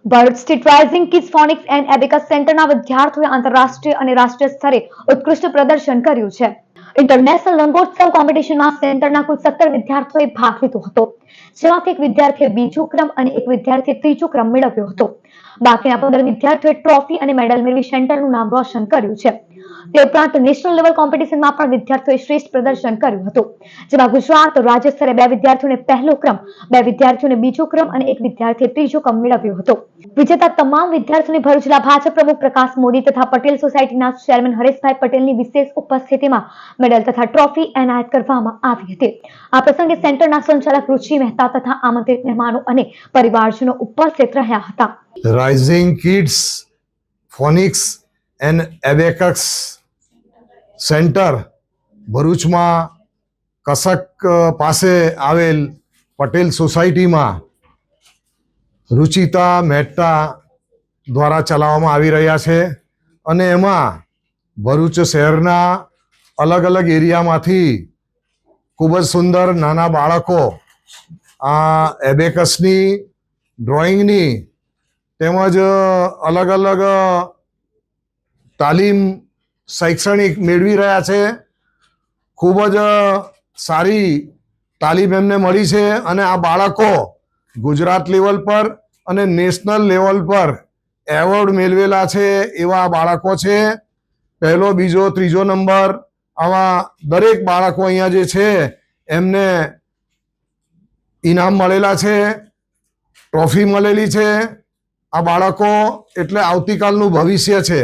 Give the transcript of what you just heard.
Bharuch state rising kids phonics and abacus સેન્ટરના વિદ્યાર્થીઓએ આંતરરાષ્ટ્રીય અને રાષ્ટ્રીય સ્તરે ઉત્કૃષ્ટ પ્રદર્શન કર્યું છે. ઇન્ટરનેશનલ રંગોત્સવ કોમ્પિટિશનમાં સેન્ટરના કુલ 17 વિદ્યાર્થીઓએ ભાગ લીધો હતો, જેમાંથી એક વિદ્યાર્થીએ બીજો ક્રમ અને એક વિદ્યાર્થીએ ત્રીજો ક્રમ મેળવ્યો હતો. બાકીના 15 વિદ્યાર્થીઓએ ટ્રોફી અને મેડલ મેળવી સેન્ટરનું નામ રોશન કર્યું છે. તે ઉપરાંત નેશનલ લેવલ કોમ્પિટિશનમાં પણ વિદ્યાર્થીઓએ શ્રેષ્ઠ પ્રદર્શન કર્યું હતું, જેમાં ગુજરાત રાજ્ય સ્તરે 2 વિદ્યાર્થીઓને પહેલો ક્રમ, 2 વિદ્યાર્થીઓને બીજો ક્રમ અને એક વિદ્યાર્થીએ ત્રીજો ક્રમ મેળવ્યો હતો. વિજેતા તમામ વિદ્યાર્થીઓને ભરૂચ જિલ્લા ભાજપ પ્રમુખ પ્રકાશ મોદી તથા પટેલ સોસાયટીના ચેરમેન હરેશભાઈ પટેલની વિશેષ ઉપસ્થિતિમાં મેડલ તથા ટ્રોફી એનાયત કરવામાં આવી હતી. આ પ્રસંગે સેન્ટરના સંચાલક રુચિ મહેતા તથા આમંત્રિત મહેમાનો અને પરિવારજનો ઉપસ્થિત રહ્યા હતા. Rising kids phonics and abacus centre ભરૂચમાં કસક પાસે આવેલ પટેલ સોસાયટીમાં રુચિતા મહેતા દ્વારા ચલાવવામાં આવી રહ્યા છે અને એમાં ભરૂચ શહેરના અલગ અલગ એરિયામાંથી ખૂબ જ સુંદર નાના બાળકો આ એબેકસની ડ્રોઈંગની તેમજ અલગ અલગ તાલીમ શૈક્ષણિક મેળવી રહ્યા છે. ખૂબ જ સારી તાલીમ એમને મળી છે અને આ બાળકો ગુજરાત લેવલ પર અને નેશનલ લેવલ પર એવોર્ડ મેળવેલા છે એવા બાળકો છે. પહેલો, બીજો, ત્રીજો નંબર આવા દરેક બાળકો અહીંયા જે છે એમને ઇનામ મળેલા છે, ટ્રોફી મળેલી છે. આ બાળકો એટલે આવતીકાલનું ભવિષ્ય છે.